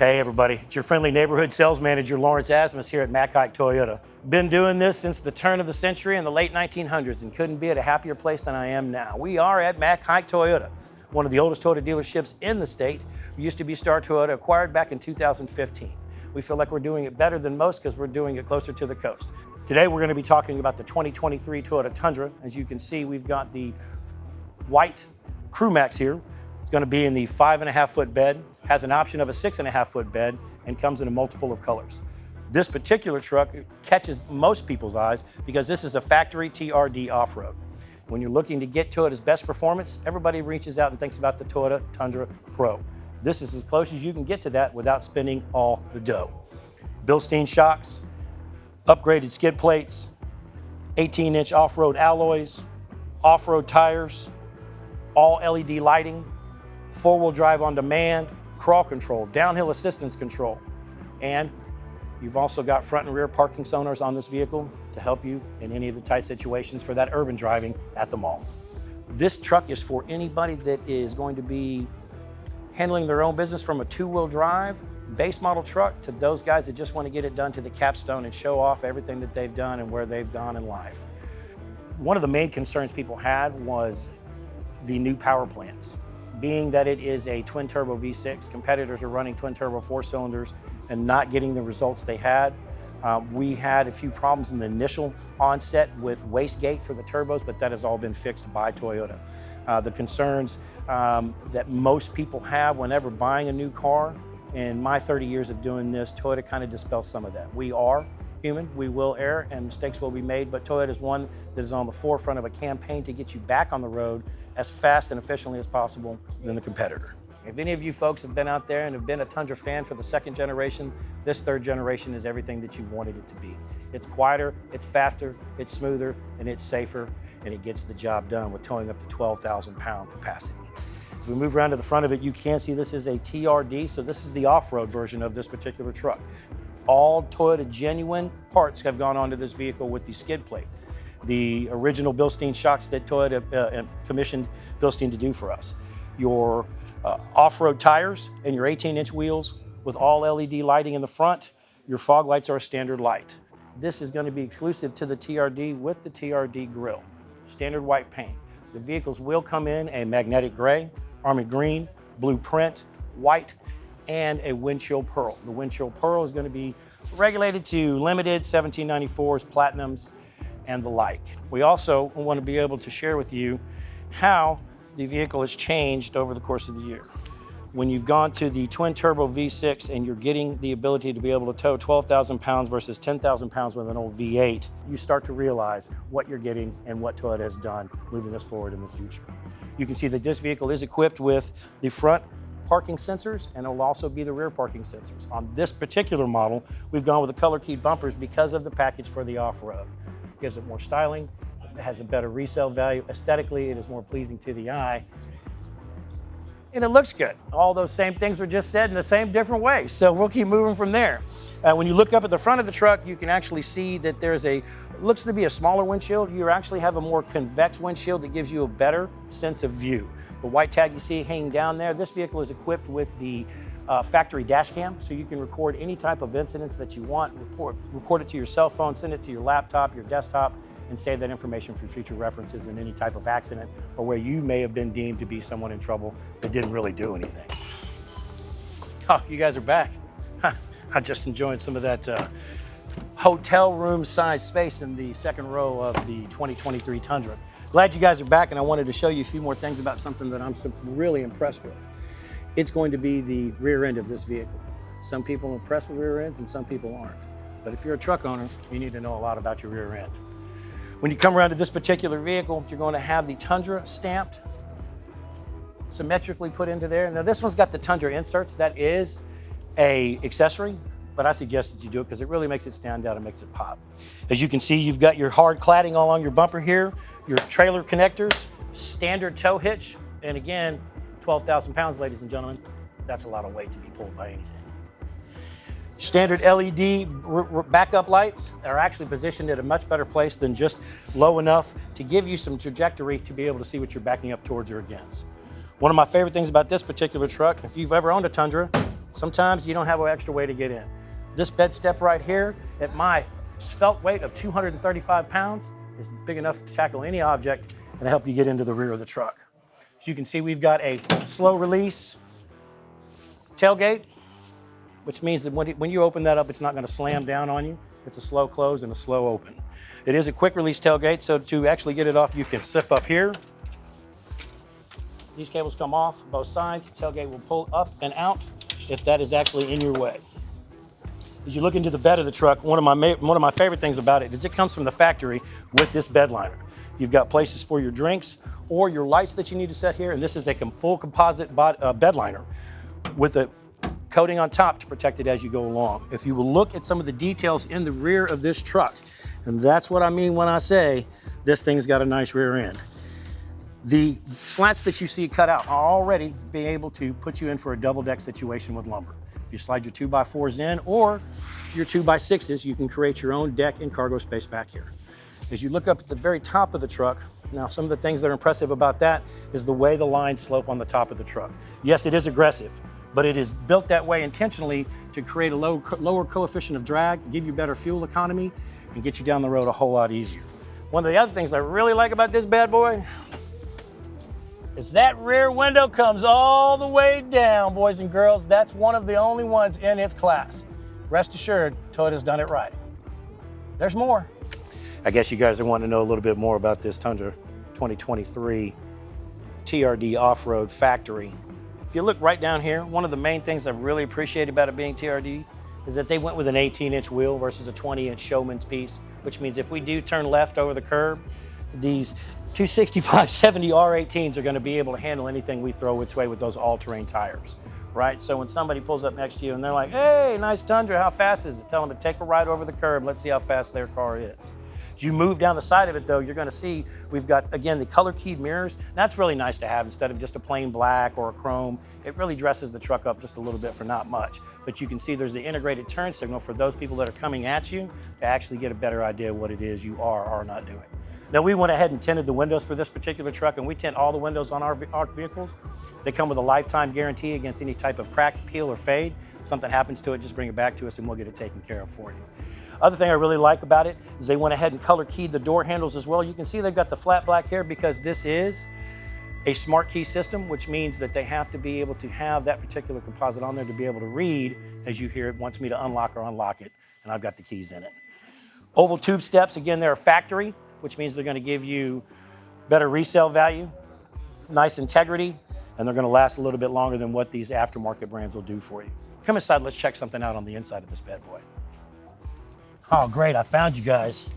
Hey everybody, it's your friendly neighborhood sales manager, Lawrence Asmus here at Haik Toyota. Been doing this since the turn of the century in the late 1900s and couldn't be at a happier place than I am now. We are at Haik Toyota, one of the oldest Toyota dealerships in the state. We used to be Star Toyota, acquired back in 2015. We feel like we're doing it better than most because we're doing it closer to the coast. Today we're going to be talking about the 2023 Toyota Tundra. As you can see, we've got the white Crew Max here. It's going to be in the 5.5 foot bed, has an option of a 6.5 foot bed, and comes in a multiple of colors. This particular truck catches most people's eyes because this is a factory TRD off-road. When you're looking to get Toyota's best performance, everybody reaches out and thinks about the Toyota Tundra Pro. This is as close as you can get to that without spending all the dough. Bilstein shocks, upgraded skid plates, 18-inch off-road alloys, off-road tires, all LED lighting, four-wheel drive on demand, crawl control, downhill assistance control, and you've also got front and rear parking sonars on this vehicle to help you in any of the tight situations for that urban driving at the mall. This truck is for anybody that is going to be handling their own business from a two-wheel drive base model truck to those guys that just want to get it done to the capstone and show off everything that they've done and where they've gone in life. One of the main concerns people had was the new power plants. Being that it is a twin turbo V6, competitors are running twin turbo 4 cylinders and not getting the results they had. We had a few problems in the initial onset with wastegate for the turbos, but that has all been fixed by Toyota. The concerns that most people have whenever buying a new car, in my 30 years of doing this, Toyota kind of dispels some of that. We are human, we will err, and mistakes will be made, but Toyota is one that is on the forefront of a campaign to get you back on the road as fast and efficiently as possible than the competitor. If any of you folks have been out there and have been a Tundra fan for the second generation, this third generation is everything that you wanted it to be. It's quieter, it's faster, it's smoother, and it's safer, and it gets the job done with towing up to 12,000 pound capacity. As we move around to the front of it, you can see this is a TRD, so this is the off-road version of this particular truck. All Toyota genuine parts have gone onto this vehicle with the skid plate. The original Bilstein shocks that Toyota commissioned Bilstein to do for us. Your off-road tires and your 18-inch wheels with all LED lighting in the front. Your fog lights are a standard light. This is going to be exclusive to the TRD with the TRD grille. Standard white paint. The vehicles will come in a magnetic gray, army green, blue print, white, and a windshield pearl. The windshield pearl is going to be regulated to limited 1794s, platinums, and the like. We also want to be able to share with you how the vehicle has changed over the course of the year. When you've gone to the twin turbo V6 and you're getting the ability to be able to tow 12,000 pounds versus 10,000 pounds with an old V8, you start to realize what you're getting and what Toyota has done moving us forward in the future. You can see that this vehicle is equipped with the front parking sensors, and it will also be the rear parking sensors. On this particular model, we've gone with the color keyed bumpers because of the package for the off-road. Gives it more styling, it has a better resale value. Aesthetically, it is more pleasing to the eye, and it looks good. All those same things were just said in the same different way, so we'll keep moving from there. When you look up at the front of the truck, you can actually see that there's looks to be a smaller windshield. You actually have a more convex windshield that gives you a better sense of view. The white tag you see hanging down there, this vehicle is equipped with the factory dash cam, so you can record any type of incidents that you want, record it to your cell phone, send it to your laptop, your desktop, and save that information for future references in any type of accident or where you may have been deemed to be someone in trouble that didn't really do anything. Oh, you guys are back. I'm just enjoying some of that hotel room size space in the second row of the 2023 Tundra. Glad you guys are back, and I wanted to show you a few more things about something that I'm really impressed with. It's going to be the rear end of this vehicle. Some people are impressed with rear ends and some people aren't. But if you're a truck owner, you need to know a lot about your rear end. When you come around to this particular vehicle, you're going to have the Tundra stamped, symmetrically put into there. Now this one's got the Tundra inserts. That is an accessory, but I suggest that you do it because it really makes it stand out and makes it pop. As you can see, you've got your hard cladding all on your bumper here, your trailer connectors, standard tow hitch, and again, 12,000 pounds, ladies and gentlemen, that's a lot of weight to be pulled by anything. Standard LED backup lights are actually positioned at a much better place than just low enough to give you some trajectory to be able to see what you're backing up towards or against. One of my favorite things about this particular truck, if you've ever owned a Tundra, Sometimes you don't have an extra way to get in. This bed step right here, at my felt weight of 235 pounds, is big enough to tackle any object and help you get into the rear of the truck. As you can see, we've got a slow release tailgate, which means that when you open that up, it's not going to slam down on you. It's a slow close and a slow open. It is a quick release tailgate, so to actually get it off, you can zip up here. These cables come off both sides. Tailgate will pull up and out if that is actually in your way. As you look into the bed of the truck, one of my favorite things about it is it comes from the factory with this bed liner. You've got places for your drinks or your lights that you need to set here, and this is a full composite bed liner with a coating on top to protect it as you go along. If you will look at some of the details in the rear of this truck, and that's what I mean when I say this thing's got a nice rear end. The slats that you see cut out are already being able to put you in for a double deck situation with lumber. If you slide your 2x4s in or your 2x6s, you can create your own deck and cargo space back here. As you look up at the very top of the truck, now some of the things that are impressive about that is the way the lines slope on the top of the truck. Yes, it is aggressive, but it is built that way intentionally to create a lower coefficient of drag, give you better fuel economy, and get you down the road a whole lot easier. One of the other things I really like about this bad boy is that rear window comes all the way down, boys and girls. That's one of the only ones in its class. Rest assured, Toyota's done it right. There's more. I guess you guys are wanting to know a little bit more about this Tundra 2023 TRD off-road factory. If you look right down here, one of the main things I really appreciate about it being TRD is that they went with an 18-inch wheel versus a 20-inch showman's piece, which means if we do turn left over the curb, these 265/70 R18s are going to be able to handle anything we throw its way with those all-terrain tires, right? So when somebody pulls up next to you and they're like, hey, nice Tundra, how fast is it? Tell them to take a ride over the curb. Let's see how fast their car is. As you move down the side of it, though, you're going to see we've got, again, the color-keyed mirrors. That's really nice to have instead of just a plain black or a chrome. It really dresses the truck up just a little bit for not much. But you can see there's the integrated turn signal for those people that are coming at you to actually get a better idea of what it is you are or not doing. Now, we went ahead and tinted the windows for this particular truck, and we tint all the windows on our vehicles. They come with a lifetime guarantee against any type of crack, peel, or fade. If something happens to it, just bring it back to us and we'll get it taken care of for you. Other thing I really like about it is they went ahead and color keyed the door handles as well. You can see they've got the flat black here because this is a smart key system, which means that they have to be able to have that particular composite on there to be able to read as you hear it wants me to unlock or unlock it, and I've got the keys in it. Oval tube steps, again, they're a factory, which means they're going to give you better resale value, nice integrity, and they're going to last a little bit longer than what these aftermarket brands will do for you. Come inside, let's check something out on the inside of this bad boy. Oh, great, I found you guys.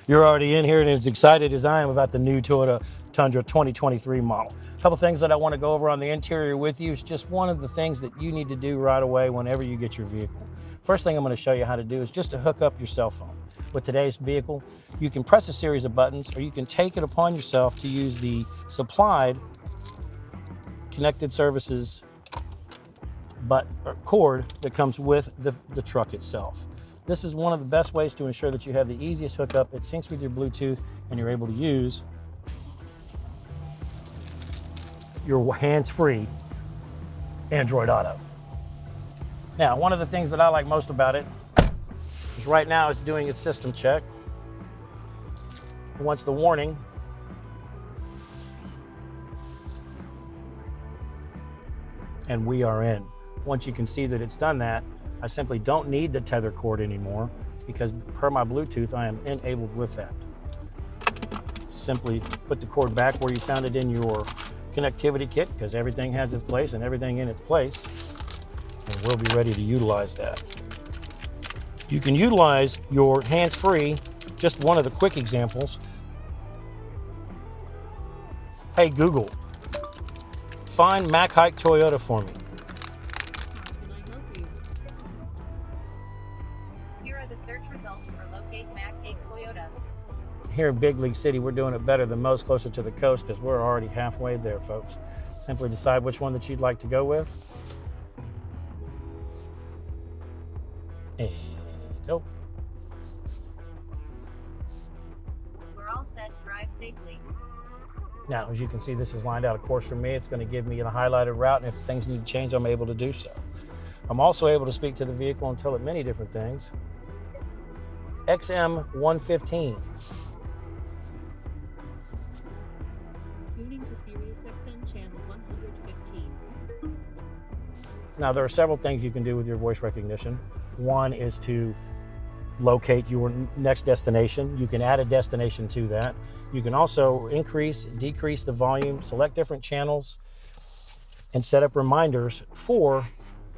You're already in here and as excited as I am about the new Toyota Tundra 2023 model. A couple things that I want to go over on the interior with you is just one of the things that you need to do right away whenever you get your vehicle. First thing I'm going to show you how to do is just to hook up your cell phone. With today's vehicle, you can press a series of buttons or you can take it upon yourself to use the supplied connected services cord that comes with the truck itself. This is one of the best ways to ensure that you have the easiest hookup. It syncs with your Bluetooth and you're able to use your hands-free Android Auto. Now, one of the things that I like most about it is right now it's doing its system check. Once the warning, and we are in. Once you can see that it's done that, I simply don't need the tether cord anymore because per my Bluetooth, I am enabled with that. Simply put the cord back where you found it in your connectivity kit because everything has its place and everything in its place, and we'll be ready to utilize that. You can utilize your hands-free, just one of the quick examples. Hey Google, find Haik Toyota for me. Here are the search results for locate Haik Toyota. Here in Big League City, we're doing it better than most closer to the coast because we're already halfway there, folks. Simply decide which one that you'd like to go with. And go. We're all set. Drive safely. Now, as you can see, this is lined out a course for me. It's going to give me a highlighted route, and if things need to change, I'm able to do so. I'm also able to speak to the vehicle and tell it many different things. XM 115. Tuning to Sirius XM channel 115. Now, there are several things you can do with your voice recognition. One is to locate your next destination. You can add a destination to that. You can also increase, decrease the volume, select different channels, and set up reminders for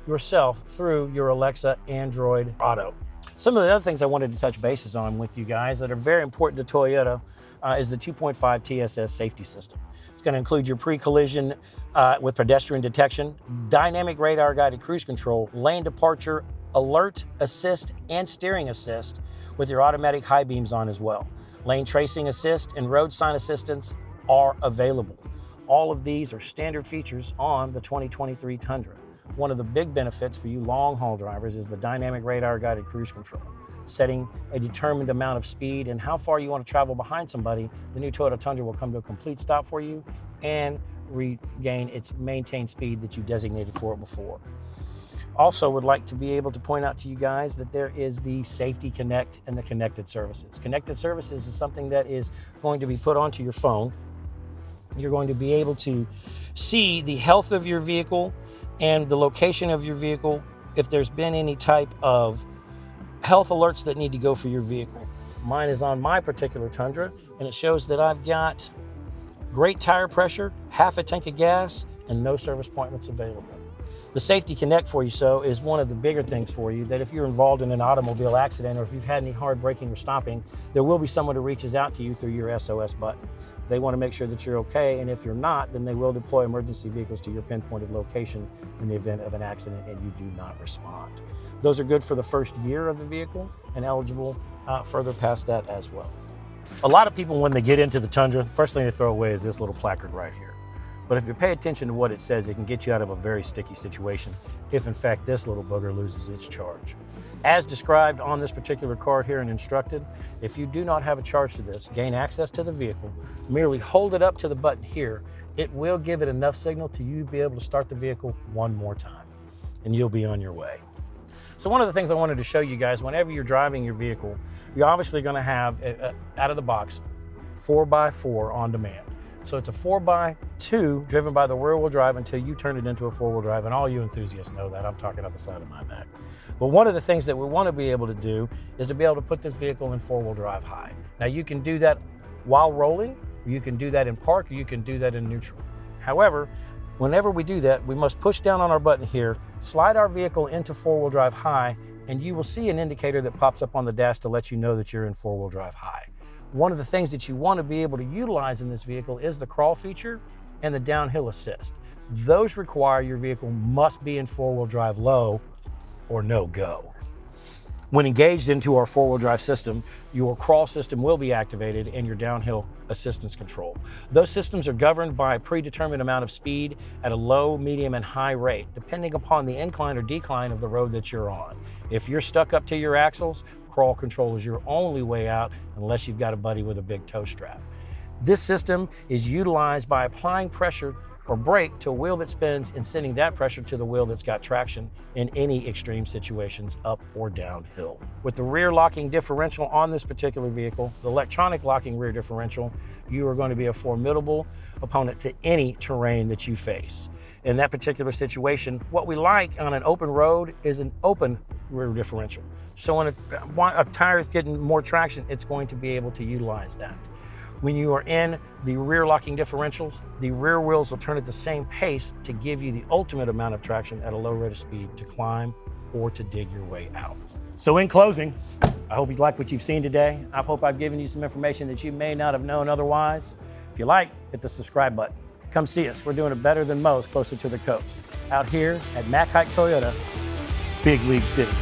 yourself through your Alexa Android Auto. Some of the other things I wanted to touch bases on with you guys that are very important to Toyota is the 2.5 TSS safety system. It's going to include your pre-collision with pedestrian detection, dynamic radar guided cruise control, lane departure, alert, assist, and steering assist with your automatic high beams on as well. Lane tracing assist and road sign assistance are available. All of these are standard features on the 2023 Tundra. One of the big benefits for you long-haul drivers is the dynamic radar-guided cruise control. Setting a determined amount of speed and how far you want to travel behind somebody, the new Toyota Tundra will come to a complete stop for you and regain its maintained speed that you designated for it before. Also would like to be able to point out to you guys that there is the Safety Connect and the Connected Services. Connected Services is something that is going to be put onto your phone. You're going to be able to see the health of your vehicle and the location of your vehicle if there's been any type of health alerts that need to go for your vehicle. Mine is on my particular Tundra, and it shows that I've got great tire pressure, half a tank of gas, and no service appointments available. The Safety Connect for you is one of the bigger things for you, that if you're involved in an automobile accident or if you've had any hard braking or stopping, there will be someone who reaches out to you through your SOS button. They want to make sure that you're okay, and if you're not, then they will deploy emergency vehicles to your pinpointed location in the event of an accident and you do not respond. Those are good for the first year of the vehicle and eligible further past that as well. A lot of people, when they get into the Tundra, first thing they throw away is this little placard right here. But if you pay attention to what it says, it can get you out of a very sticky situation if in fact this little booger loses its charge. As described on this particular card here and instructed, if you do not have a charge to this, gain access to the vehicle, merely hold it up to the button here, it will give it enough signal to you be able to start the vehicle one more time, and you'll be on your way. So one of the things I wanted to show you guys, whenever you're driving your vehicle, you're obviously going to have, out of the box, 4x4 on demand. So it's a 4x2 driven by the rear-wheel drive until you turn it into a four-wheel drive, and all you enthusiasts know that. I'm talking off the side of my back. But one of the things that we want to be able to do is to be able to put this vehicle in four-wheel drive high. Now you can do that while rolling, or you can do that in park, or you can do that in neutral. However, whenever we do that, we must push down on our button here, slide our vehicle into four-wheel drive high, and you will see an indicator that pops up on the dash to let you know that you're in four-wheel drive high. One of the things that you want to be able to utilize in this vehicle is the crawl feature and the downhill assist. Those require your vehicle must be in four-wheel drive low or no go. When engaged into our four-wheel drive system, your crawl system will be activated and your downhill assistance control. Those systems are governed by a predetermined amount of speed at a low, medium, and high rate, depending upon the incline or decline of the road that you're on. If you're stuck up to your axles, crawl control is your only way out unless you've got a buddy with a big tow strap. This system is utilized by applying pressure or brake to a wheel that spins and sending that pressure to the wheel that's got traction in any extreme situations, up or downhill. With the rear locking differential on this particular vehicle, the electronic locking rear differential, you are going to be a formidable opponent to any terrain that you face. In that particular situation, what we like on an open road is an open rear differential. So when a tire is getting more traction, it's going to be able to utilize that. When you are in the rear locking differentials, the rear wheels will turn at the same pace to give you the ultimate amount of traction at a low rate of speed to climb or to dig your way out. So in closing, I hope you like what you've seen today. I hope I've given you some information that you may not have known otherwise. If you like, hit the subscribe button. Come see us. We're doing it better than most closer to the coast. Out here at Haik Toyota, Big League City.